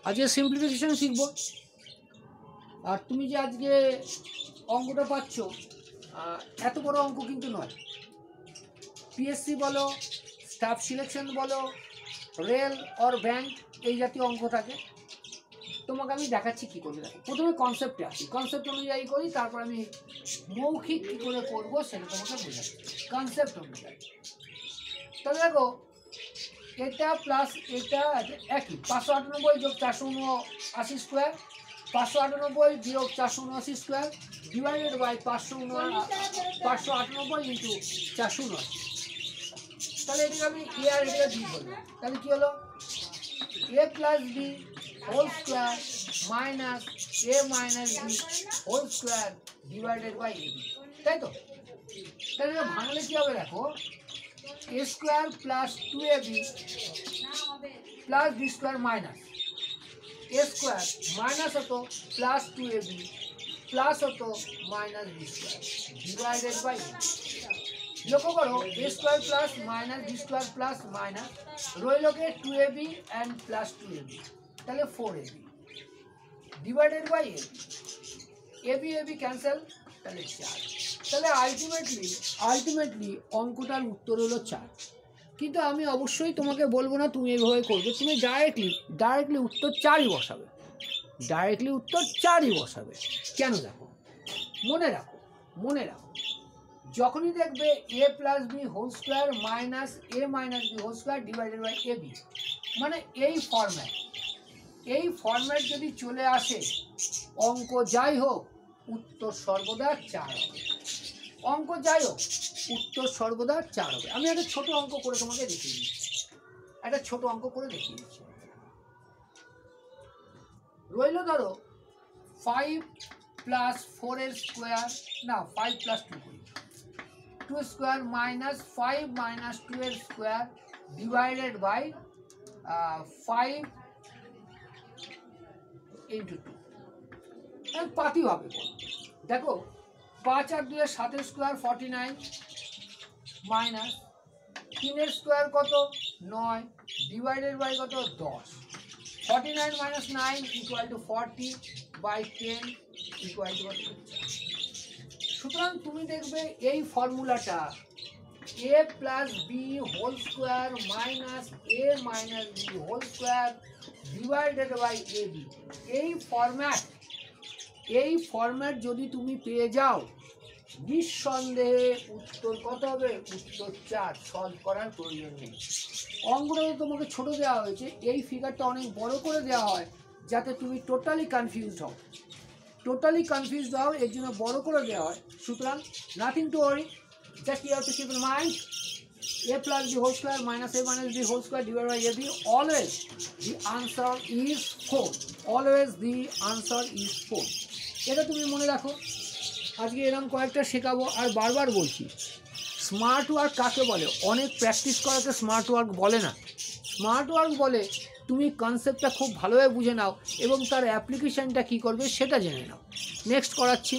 আজকে সিম্পলিফিকেশন শিখবো। আর তুমি যে আজকে অঙ্কটা পাচ্ছ এত বড় অঙ্ক কিন্তু নয়। পিএসসি বলো, স্টাফ সিলেকশন বলো, রেল অর ব্যাংক, এই জাতীয় অঙ্ক থাকে। তোমাকে আমি দেখাচ্ছি কী করবে। দেখো, প্রথমে কনসেপ্টে আসি, কনসেপ্ট অনুযায়ী করি, তারপর আমি মৌখিক কী করে করবো সেটা তোমাকে বোঝাচ্ছি কনসেপ্ট অনুযায়ী। তাহলে দেখো, এটা প্লাস এটা একই, 598 যোগ 479 স্কোয়ার, 598 বিয়োগ 479 স্কোয়ার ডিভাইডেড বাই 598 ইন্টু 479। তাহলে এটাকে আমি এ আর এটা বি বলবো। তাহলে কি হলো, A plus B whole square minus A minus B whole square divided by A B, তাই তো? তাহলে ভাঙলে কি হবে দেখো, A square plus 2ab plus B square minus A square minus হতো প্লাস 2ab প্লাস হতো minus B square divided by. লক্ষ্য করো, A square plus minus B square plus minus রইলকে 2ab অ্যান্ড প্লাস 2ab, তাহলে 4ab divided by ab cancel, তাহলে 4। তাহলে ultimately অঙ্কটার উত্তর হলো 4। কিন্তু আমি অবশ্যই তোমাকে বলবো না তুমি এইভাবে করবে, তুমি ডাইরেক্টলি উত্তর 4ই বসাবে, ডাইরেক্টলি উত্তর 4ই বসাবে। কেন? দেখো, মনে রাখো যখনই দেখবে A plus B whole square minus A minus B whole square divided by A B, মানে এই ফরম্যাট যদি চলে আসে, অঙ্ক যাই হোক উত্তর সর্বদা 4 হবে। অঙ্ক যাই হোক উত্তর সর্বদা 4 হবে। আমি একটা ছোট অঙ্ক করে তোমাকে দেখিয়ে দিচ্ছি, রইল ধরো 5 প্লাস 4 এর স্কোয়ার, না 5 প্লাস 2 করি, 2 স্কোয়ার মাইনাস 5 মাইনাস 2 এর স্কোয়ার ডিভাইডেড বাই 5 ইন্টু 2। পাতি হবে। দেখো, 5 আর 2 এর 7 স্কোয়ার 49 মাইনাস 3 এর স্কোয়ার কত 9 ডিভাইডেড বাই কত 10, 49 minus 9 equal to 40 by 10 equal to 50। সুতরাং তুমি দেখবে এই ফর্মুলাটা A plus B whole square minus A minus B whole square divided by A B, এই ফরম্যাট যদি তুমি পেয়ে যাও, নিঃসন্দেহে উত্তর কত হবে, উত্তর 4। সলভ করার প্রয়োজন নেই। অঙ্কটা তোমাকে ছোট দেওয়া হয়েছে, এই ফিগারটা অনেক বড় করে দেওয়া হয় যাতে তুমি টোটালি কনফিউজড হও, এর জন্য বড় করে দেওয়া হয়। সুতরাং nothing to worry, just you have to keep in mind a plus b whole square minus a minus b whole square divided by ab, always the answer is 4, always the answer is 4। এটা তুমি মনে রাখো। আজকে এরকম কয়েকটা শেখাবো। আর বারবার বলছি, স্মার্ট ওয়ার্ক কাকে বলে? অনেক প্র্যাকটিস করাকে স্মার্ট ওয়ার্ক বলে না। স্মার্ট ওয়ার্ক বলে তুমি কনসেপ্টটা খুব ভালোভাবে বুঝে নাও এবং তার অ্যাপ্লিকেশানটা কী করবে সেটা জেনে নাও। নেক্সট করাচ্ছি।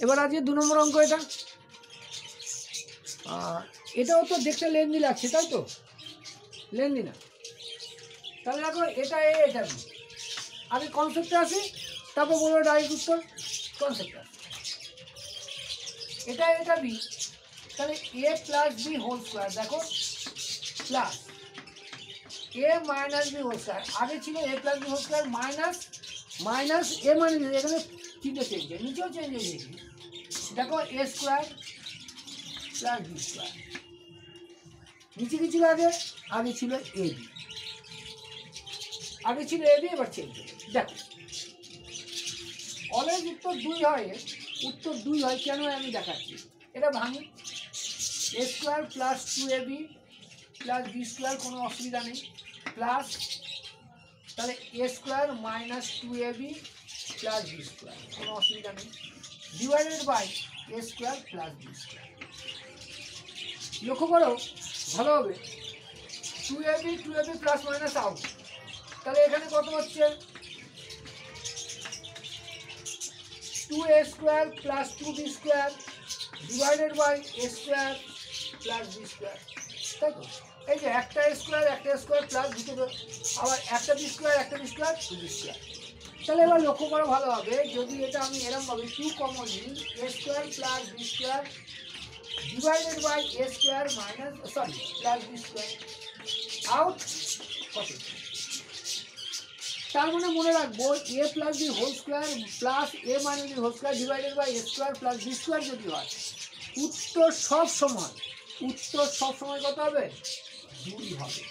এবার আজকে 2 নম্বর অঙ্ক। এটাও তো দেখতে লেন্দি লাগছে, তাই তো? লেন্দি না? তাহলে দেখো, এটা এ এটা বি, আগে কনসেপ্টে আসি, তারপর বলবো ডাইরেক্ট উত্তর। কনসেপ্টটা এটা বি, তাহলে A plus B whole square, দেখো plus A minus B whole square, আগে ছিল A plus B whole square minus A minus, এখানে চিন্তা চেঞ্জ হয়, নিচেও চেঞ্জ হয়ে গেছে। দেখো A square plus B square, নিচে কি ছিল আগে ছিল এ বি, এবার চেঞ্জ হবে। দেখো, অলওয়েজ উত্তর 2 হয়, কেন আমি দেখাচ্ছি। এটা ভাঙি, A square plus 2ab plus B square, কোনো অসুবিধা নেই, প্লাস তাহলে A square minus 2ab plus B square, কোনো অসুবিধা নেই, divided by A square plus B square. লক্ষ্য করো ভালো হবে, 2ab প্লাস মাইনাস আউট, তাহলে এখানে কত হচ্ছে 2a square plus 2b square divided by A square plus B square, তাই তো? এই যে একটা স্কোয়ার প্লাস দুটো, আবার একটা B square two B square. তাহলে এবার লক্ষ্য করো ভালোভাবে, যদি এটা আমি এরকম ভাবে টু কমন নিই, A square plus B square divided by A square minus plus B square out কত। তার মানে মনে রাখবো A plus B whole square plus A minus B whole square divided by A square plus B square যদি হয়, উত্তর সব সময় কত হবে? 2 হবে।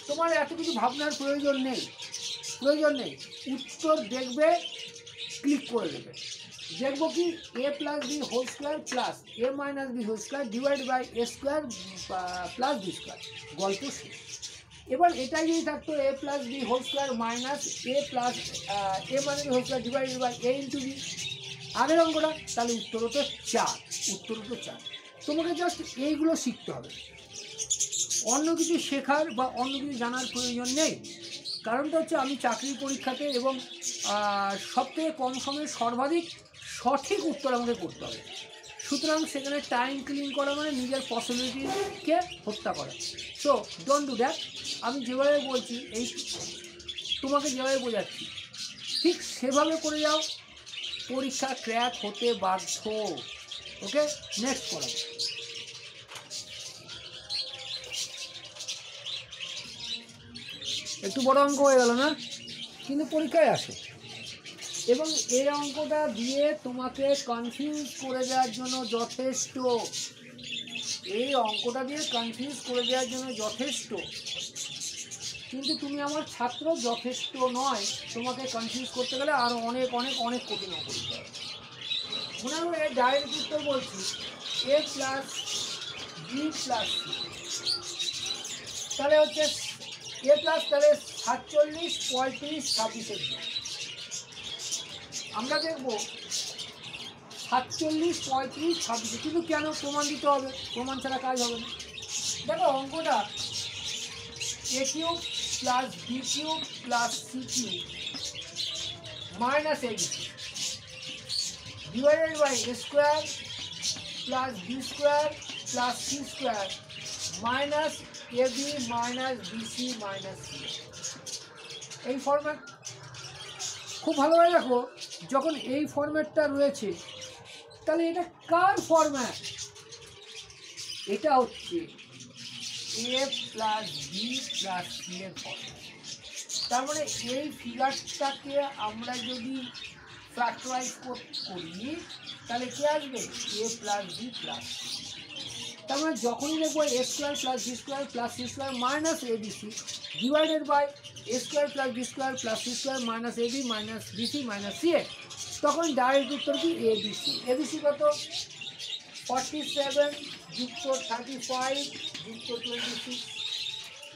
তোমার এত কিছু ভাবনার প্রয়োজন নেই, উত্তর দেখবে, ক্লিক করে দেবে, দেখবো কি A plus B whole square plus A minus B whole square divide by A square plus B square, গল্প শেষ। এবার এটাই যদি থাকতো A plus B whole square minus A plus A minus B whole square divided by A into B, আগের অঙ্কটা, তাহলে উত্তর হতো 4। তোমাকে জাস্ট এইগুলো শিখতে হবে, অন্য কিছু শেখার বা অন্য কিছু জানার প্রয়োজন নেই। কারণটা হচ্ছে আমি চাকরির পরীক্ষাতে এবং সবথেকে কম সময়ে সর্বাধিক সঠিক উত্তর আমাকে করতে হবে। সুতরাং সেখানে টাইম ক্লিন করা মানে নিজের পসিবিলিটিকে হত্যা করা। So don't do that. আমি যেভাবে বলছি, এই তোমাকে যেভাবে বোঝাচ্ছি ঠিক সেভাবে করে যাও, পরীক্ষা ক্র্যাক হতে বাধ্য। ওকে, নেক্সট করাবো। একটু বড় অঙ্ক হয়ে গেল না, কিন্তু পরীক্ষায় আসে। এবং এই অঙ্কটা দিয়ে তোমাকে কনফিউজ করে দেওয়ার জন্য যথেষ্ট, কিন্তু তুমি আমার ছাত্র, যথেষ্ট নয়। তোমাকে কনফিউজ করতে গেলে আরও অনেক কঠিন অঙ্ক করতে হবে। মনে হয় এর ডাইরেক্ট উত্তর বলছি, এ প্লাস বি প্লাস সি, তাহলে হচ্ছে এ প্লাস, তাহলে 47, 35, 26 আমরা দেখবো 47, 35, 26। কিন্তু কেন? প্রমাণ দিতে হবে, প্রমাণ ছাড়া কাজ হবে না। দেখো অঙ্কটা A cube plus B cube plus C cube minus A B divided by A square plus B square plus C square minus A B minus BC minus C. এই ফরম্যাট খুব ভালোভাবে দেখো, যখন এই ফরম্যাটটা রয়েছে, তাহলে এটা কার ফরম্যাট? এটা হচ্ছে এ প্লাস বি প্লাস সি এর ফরম্যাট। তার মানে এই ফিগারটাকে আমরা যদি ফ্যাক্টরাইজ করি, তাহলে কি আসবে? A plus B plus. তার মানে যখনই দেখবো A square plus B square plus C square minus A B C divided by A square plus B square plus C square minus A B minus BC minus C A, তখন direct উত্তর কি? A B C. A B C কত? 47 যুক্ত 35 যুক্ত 26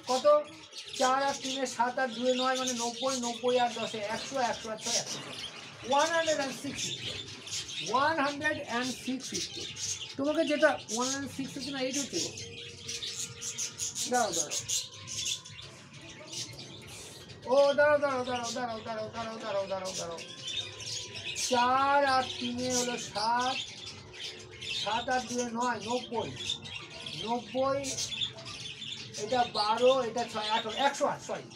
কত? 4 আর 3 7 আর 2 9 মানে 90, 90 আর 10 100, 100 আর 6 106। তোমাকে যেটা 106 হচ্ছে না, এইটা হচ্ছে, দাঁড়াও ও দাঁড়াও 4 আর 3 হলো 7, 7 আর 2 9, 90, এটা 12, এটা 6, 18, 108, সরি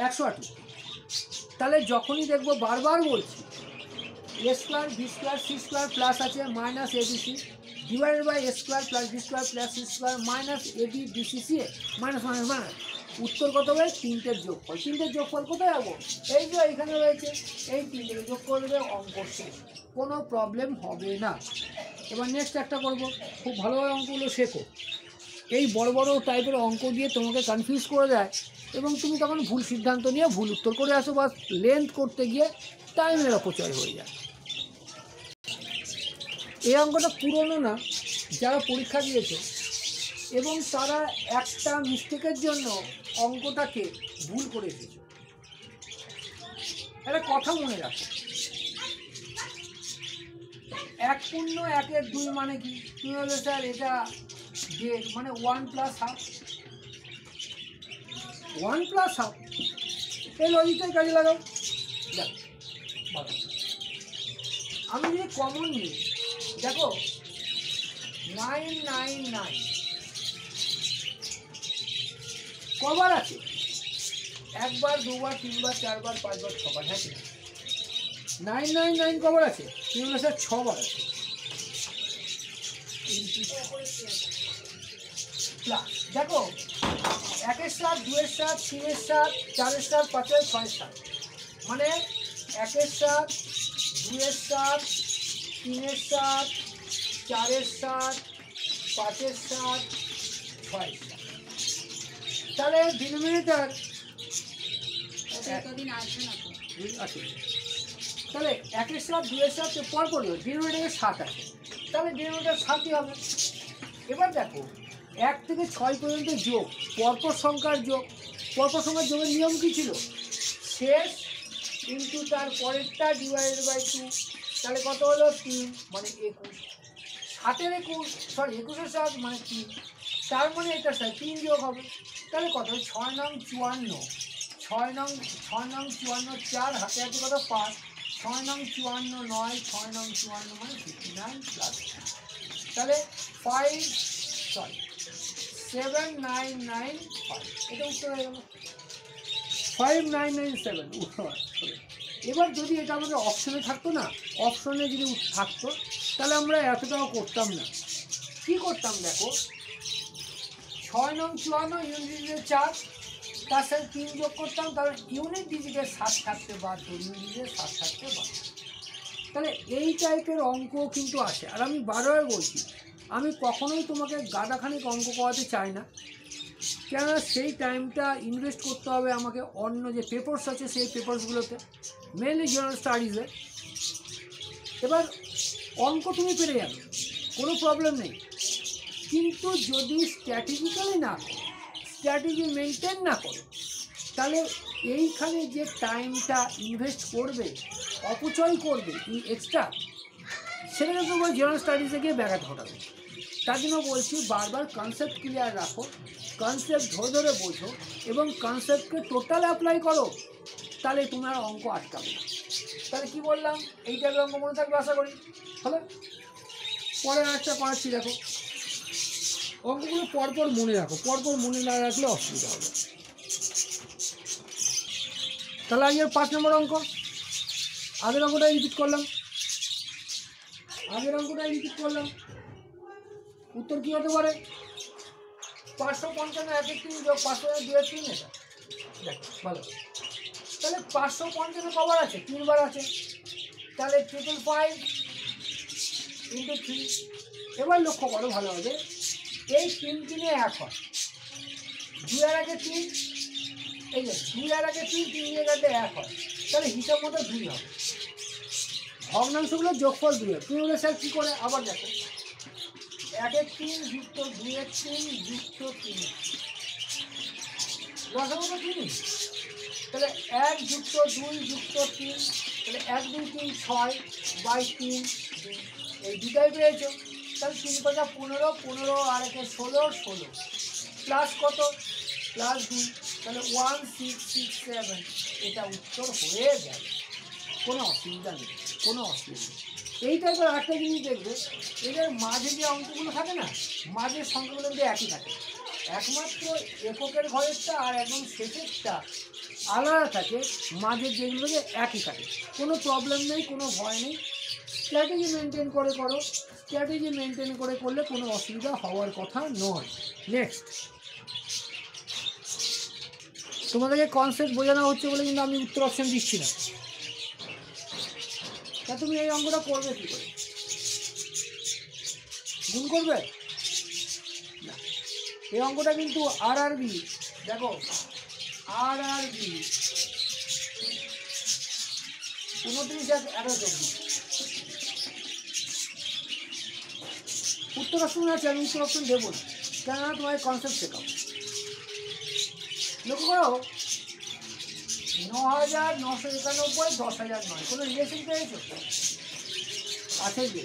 108। তাহলে যখনই দেখবো, বারবার বলছি, A square B square C square plus আছে minus A B C divided by A square plus B square plus C square minus A B BC C A minus, উত্তর কত হবে? 3টের যোগফল। 3টের যোগফল কোথায় যাবো? এই যে এইখানে রয়েছে, এই 3টের যোগ করে দেবে, অঙ্ক শেষ, কোনো প্রবলেম হবে না। এবার নেক্সট একটা করবো, খুব ভালোভাবে অঙ্কগুলো শেখো। এই বড় টাইপের অঙ্ক দিয়ে তোমাকে কনফিউজ করে দেয় এবং তুমি তখন ভুল সিদ্ধান্ত নিয়ে ভুল উত্তর করে আসো, বা লেন্থ করতে গিয়ে টাইমের অপচয় হয়ে যায়। এই অঙ্কটা পুরনো না, যারা পরীক্ষা দিয়েছে এবং তারা একটা মিস্টেকের জন্য অঙ্কটাকে ভুল করে এসেছে। একটা কথা মনে রাখো, 1 পূর্ণ 1-এর 2 মানে কি? তুমি বলবে স্যার এটা মানে 1 প্লাস হাফ, 1 প্লাস হাফ, এই লজিকটাই কাজে লাগাও। আমি যদি কমন নিই, দেখো 999 কবার আছে? একবার, দুবার, তিনবার, চারবার, পাঁচবার, ছবার। হ্যাঁ কিনা? 999 কবার আছে? তিনবার স্যার 6বার আছে। প্লাস দেখো 1-এর 7, 2-এর 7, 3-এর 7, 4-এর 7, 5-এর 6-এর 7, মানে 1-এর 7, 2-এর 7, 3-এর 7, 4-এর 7, 5-এর 7, 6-এর 7। তাহলে ডিনোমিনেটর আছে। তাহলে 1-এর 7, 2-এর 7 পর পর ডিনোমিনেটরে 7 আছে, তাহলে ডিনোমিনেটর 7ই হবে। এবার দেখো 1 থেকে 6 পর্যন্ত যোগ, পরপর সংখ্যার যোগ। পরপর সংখ্যার যোগের নিয়ম কী ছিল? শেষ ইন্টু তার পরেরটা ডিভাইডেড বাই 2, তাহলে কত হলো? 3, মানে 21। 7-এর 21, সরি 21-এর 7 মানে 3, তার মানে এটার সাথে 3 যোগ হবে, তাহলে কত? 6 নং 54, 6 নং 54, 4 হাতে হাতে কত? 5, 6 নং 54 9, 6 নং 54 মানে 59 প্লাস, তাহলে 7995, এটা উত্তর হয়ে গেল। 5997 উত্তর। এবার যদি এটা আমাদের অপশনে থাকতো না, অপশনে যদি থাকতো তাহলে আমরা এতটাও করতাম না। কি করতাম দেখো, 6 নং 54 ইউনিট ডিজিটের 4, তার সাথে 3 যোগ করতাম, তাহলে ইউনিট ডিজিটের 7 থাকতে বাধ্য, ইউনিট ডিজিটের 7 থাকতে বাধ্য। তাহলে এই টাইপের অঙ্ক কিন্তু আসে। আর আমি বারবার বলছি, আমি কখনোই তোমাকে গাদাখানিক অঙ্ক করাতে চাই না, কেননা সেই টাইমটা ইনভেস্ট করতে হবে আমাকে অন্য যে পেপারস আছে সেই পেপারসগুলোতে, মেনলি জেনারেল স্টাডিজে। এবার অঙ্ক তুমি পেরে যাবে, কোনো প্রবলেম নেই, কিন্তু যদি স্ট্র্যাটেজিক্যালি না করো, স্ট্র্যাটেজি মেনটেন না করো, তাহলে এইখানে যে টাইমটা ইনভেস্ট করবে, অপচয় করবে এক্সট্রা, সেখানে তোমার জেনারেল স্টাডিজে গিয়ে ব্যাঘাত ঘটাবে। তার জন্য বলছি বারবার কনসেপ্ট ক্লিয়ার রাখো, কনসেপ্ট ধরে ধরে বোঝো এবং কনসেপ্টকে টোটাল অ্যাপ্লাই করো, তাহলে তোমার অঙ্ক আটকাবে না। তাহলে কি বললাম, এই টাইপের অঙ্ক মনে থাকবে আশা করি। হলো, পরে একটা করাচ্ছি, দেখো অঙ্কগুলো পরপর মনে রাখো, পরপর মনে না রাখলে অসুবিধা হবে। তাহলে আজকের 5 নম্বর অঙ্ক, আগের অঙ্কটাই রিপিট করলাম, উত্তর কী হতে পারে? 555 1 3 যোগ 500 2 3, এটা দেখো ভালো। তাহলে 555 কবার আছে? 3 বার আছে, তাহলে 555 ইন্টু 3। এবার লক্ষ্য করো ভালোভাবে, এই 3 3-এ 1 হয়, 2 এর আগে 3, এই যে 2 এর আগে 3, 3 এর আগে 1 হয়, তাহলে হিসাব মতো 2 হবে। ভগ্নাংশগুলোর যোগফল 2 হবে। তুমি বলে স্যার কী করে? আবার দেখো, 1 3 যুক্ত 2 3 যুক্ত 3, লসাগু তো 3, তাহলে 1 যুক্ত 2 যুক্ত 3, তাহলে 1 2 3 6 বাই 3 2, এই দুটাই পেয়েছো। তাহলে 3 × 15, 15 আর 1 16, 16 প্লাস কত? প্লাস 2, তাহলে 1667, এটা উত্তর হয়ে যাবে, কোনো অসুবিধা নেই, কোনো অসুবিধা নেই। এই টাইপের একটা জিনিস দেখবে, এদের মাঝে যে অঙ্কগুলো থাকে না, মাঝের সংখ্যাগুলো কিন্তু একই থাকে, একমাত্র এককের ঘরেরটা আর একদম শেষেরটা আলাদা থাকে, মাঝের যেগুলোকে একই থাকে। কোনো প্রবলেম নেই, কোনো ভয় নেই, স্ট্র্যাটেজি মেনটেন করে করো, স্ট্র্যাটেজি মেনটেন করে করলে কোনো অসুবিধা হওয়ার কথা নয়। নেক্সট, তোমাদেরকে কনসেপ্ট বোঝানো হচ্ছে বলে কিন্তু আমি উত্তর অপশন দিচ্ছি না। তা তুমি এই অঙ্কটা করবে কী করে? গুণ করবে না, এই অঙ্কটা কিন্তু আরআরবি, দেখো আরআরবি 29/11/24 উত্তর অপশন আছে, আমি উত্তর অপশন দেবো না, কেননা তোমার কনসেপ্ট শেখাও। লক্ষ্য করো 9991, 10,009, কোনো রিলেশন পেয়েছো? আছে যে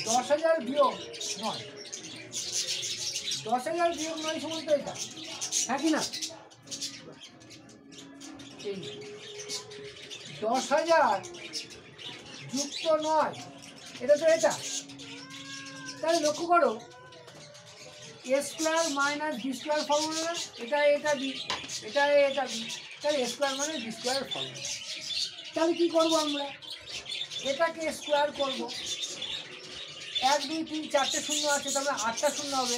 10,000 বিয়োগ 9, 10,000 বিয়োগ 9 সমান তো এটা, হ্যাঁ কি না? 10,000 যুক্ত 9, এটা তো এটা। তাহলে লক্ষ্য করো A square minus B square formula, এটা বি, এটা বি, তাহলে এ স্কোয়ার মানে বি স্কোয়ার ফর্মুলা। তাহলে কী করবো আমরা, এটাকে স্কোয়ার করবো, 1 2 3 4টে শূন্য আছে, তাহলে 8টা শূন্য হবে,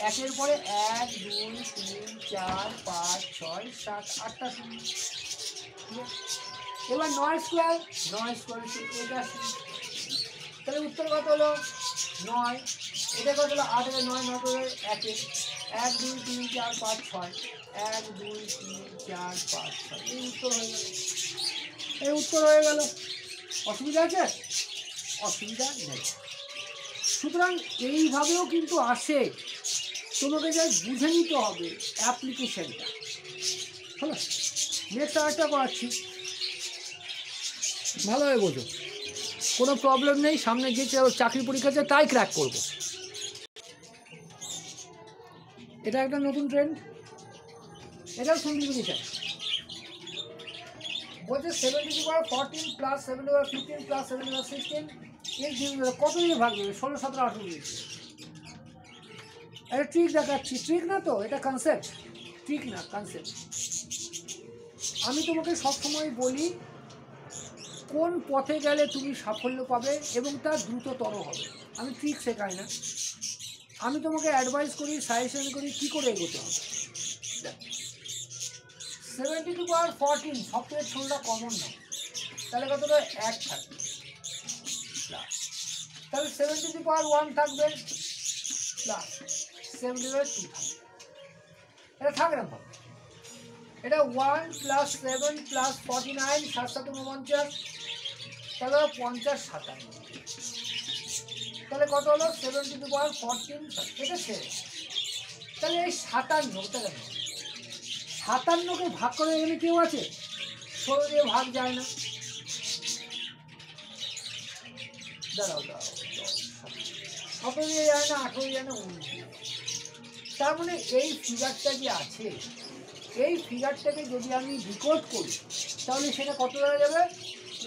একের পরে 1 2 3 4 5 6 7 8টা শূন্য। এবার 9 স্কোয়ার হচ্ছে এটা, তাহলে উত্তর কত হলো 9, এটা কত হলো 8 এর 9 9 করে 1 1 2 3 4 5 6 1 2 3 4 5 6, এই উত্তর হয়ে গেল, এই উত্তর হয়ে গেল। অসুবিধা আছে? অসুবিধা নেই। সুতরাং এইভাবেও কিন্তু আসে, তোমাকে যা বুঝে নিতে হবে অ্যাপ্লিকেশনটা। হলো, নেক্সট আরেকটা করাচ্ছি, ভালোভাবে বোঝো, কোনো প্রবলেম নেই, সামনে যে চাকরি পরীক্ষা আছে তাই ক্র্যাক করবো। এটা একটা নতুন ট্রেন্ড, এটাও সিম্পলিফিকেশন। বলছে 7^14 + 7^15 + 7^16 এর কত দিয়ে ভাগ দেবে, 16 17 18 দিয়ে। একটা ট্রিক দেখাচ্ছি, ট্রিক না তো, এটা কনসেপ্ট, ট্রিক না কনসেপ্ট। আমি তোমাকে সবসময় বলি কোন পথে গেলে তুমি সাফল্য পাবে এবং তা দ্রুততর হবে। আমি ট্রিক শেখাই না, আমি তোমাকে অ্যাডভাইস করি, সাজেশন করি কী করে এগোতে হবে। 7^14 সবথেকে ছোটটা কমন না, তাহলে কতটা 1 থাকবে, তাহলে 7^1 থাকবে প্লাস 7^2 থাকবে, এটা থাকবে না, এটা 1 + 7 + 49 7 7 49, তাহলে 50 57, তাহলে কত হলো 7^14, এটা ছেড়ে, তাহলে এই 57টা কেন, 57কে ভাগ করে এখানে কেউ আছে, 16 দিয়ে ভাগ যায় না, দাঁড়াও 17 দিয়ে যায় না, 18 যায় না, 19। তার মানে এই ফিগারটা যে আছে, এই ফিগারটাকে যদি আমি ডিকোড করি তাহলে সেটা কত দ্বারা যাবে,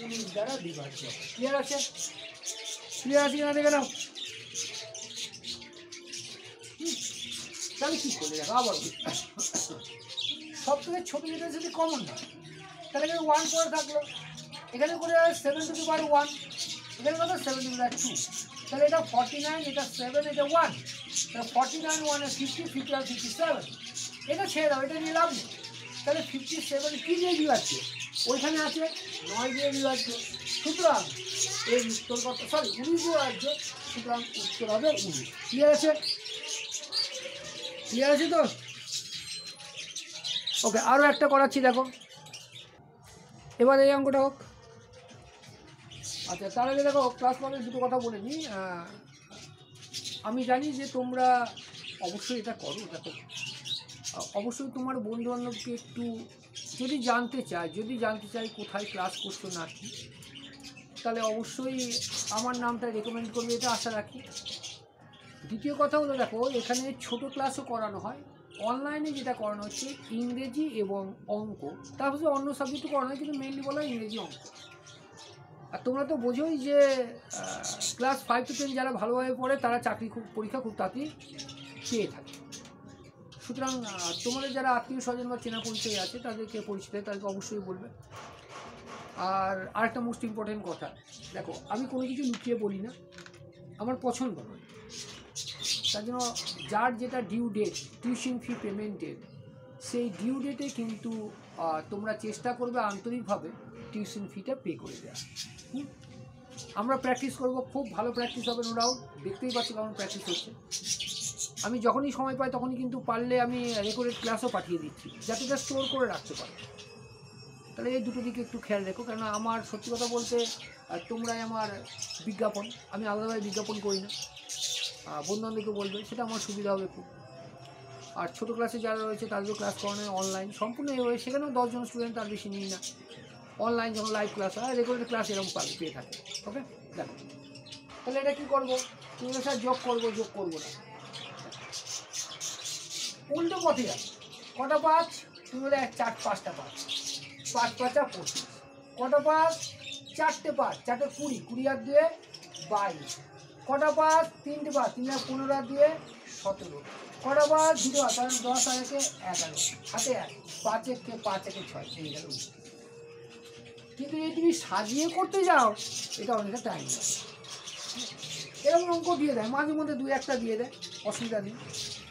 19 দ্বারা বিভাজ্য। ক্লিয়ার আছে? ক্লিয়ার আছে কিনা দেখে নাও। তাহলে কী করলে দেখো, আবার সব থেকে ছোটো যেটা যদি কমন না, তাহলে এখানে 1 করে থাকলো, এখানে করে 7^1, এখানে কত 7^2, তাহলে এটা 49, এটা 7, এটা 1, তাহলে 49 1 50, 50 আর 57, এটা ছেড়ে দাও, এটা নিয়ে লাভ নেই। তাহলে 57 কী দিয়ে বিভাজ্য, ওইখানে আছে 9 দিয়ে বিভাজ্য, সুতরাং এর উত্তর কত, সরি 19 দিয়ে বিভাজ্য, সুতরাং উত্তর হবে 19। ক্লিয়ার আছে? ক্লিয়ার আছে তো? ওকে, আরও একটা করাচ্ছি, দেখো এবার এই অঙ্কটা হোক। আচ্ছা, তার আগে দেখো ক্লাস ওয়ানের দুটো কথা বলে নিই। আমি জানি যে তোমরা অবশ্যই এটা করো, দেখো অবশ্যই তোমার বন্ধুবান্ধবকে একটু যদি জানতে চাই কোথায় ক্লাস করছো না কি, তাহলে অবশ্যই আমার নামটা রেকমেন্ড করবে, এটা আশা রাখি। দ্বিতীয় কথা হলো, দেখো এখানে ছোট ক্লাসও করানো হয়, অনলাইনে যেটা করানো হচ্ছে ইংরেজি এবং অঙ্ক, তারপর অন্য সাবজেক্টও করানো হয়, কিন্তু মেনলি বলা হয় ইংরেজি অঙ্ক। আর তোমরা তো বোঝোই যে ক্লাস 5 to 10 যারা ভালোভাবে পড়ে তারা চাকরি পরীক্ষা খুব তাড়াতাড়ি পেয়ে থাকে। সুতরাং তোমাদের যারা আত্মীয় স্বজন বা চেনা পরিচয় আছে, তাদেরকে পরিচিত তাদেরকে অবশ্যই বলবে। আর আরেকটা মোস্ট ইম্পর্টেন্ট কথা, দেখো আমি কোনো কিছু লুকিয়ে বলি না, আমার পছন্দ নয়, তার জন্য যার যেটা ডিউ ডেট টিউশন ফি পেমেন্টের, সেই ডিউ ডেটে কিন্তু তোমরা চেষ্টা করবে আন্তরিকভাবে টিউশন ফিটা পে করে দেওয়া। আমরা প্র্যাকটিস করব, খুব ভালো প্র্যাকটিস হবে, নো ডাউট, দেখতেই পাচ্ছি কেমন প্র্যাকটিস হচ্ছে। আমি যখনই সময় পাই তখনই কিন্তু পারলে আমি রেকর্ডেড ক্লাসও পাঠিয়ে দিচ্ছি, যাতে এটা স্টোর করে রাখতে পারো। তাহলে এই দুটো দিকে একটু খেয়াল রেখো, কেননা আমার সত্যি কথা বলতে তোমরাই আমার বিজ্ঞাপন, আমি আলাদাভাবে বিজ্ঞাপন করি না, বন্ধুবান্ধবকে বলবে, সেটা আমার সুবিধা হবে খুব। আর ছোটো ক্লাসে যারা রয়েছে তাদেরও ক্লাস করানো অনলাইন সম্পূর্ণ এভাবে, সেখানেও 10 জন স্টুডেন্ট, তার বেশি নিই না। অনলাইন যখন লাইভ ক্লাস হয়, রেকর্ডেড ক্লাস এরকম পেয়ে থাকে। ওকে, দেখো তাহলে এটা কী করবো, তুমি স্যার যোগ করবো না, উল্টো পথে যাবে। কটা 5, তুমি বলে 4 5টা 5, 5 5 25, কটা 5, 4টে 5, 4টে 20, 20 আর 2 22, কটা 5, 3টে 5, 3 আর 15 আর 2 17 কটা বার 0 আর কারণ 10 আর 1 11 হাতে 1 5 1 5 1 6 এই গেল। কিন্তু যদি তুমি সাজিয়ে করতে যাও এটা অনেকটা টাইম লাগে। এরকম অঙ্ক দিয়ে দেয়, মাঝে মধ্যে 2-1টা দিয়ে দেয়, অসুবিধা নেই।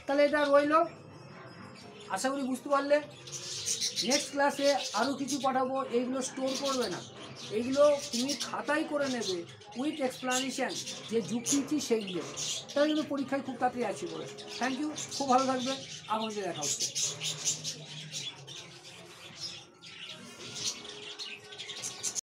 তাহলে এটা রইল, আশা করি বুঝতে পারলে। নেক্সট ক্লাসে আরও কিছু পাঠাবো, এইগুলো স্টোর করবে না, এইগুলো তুমি খাতায় করে নেবে উইথ এক্সপ্লানেশান, যে যুক্তি সেইগুলো, তাহলে কিন্তু পরীক্ষায় খুব তাড়াতাড়ি আসি বলে। থ্যাংক ইউ, খুব ভালো থাকবে, আগামীতে দেখা হচ্ছে।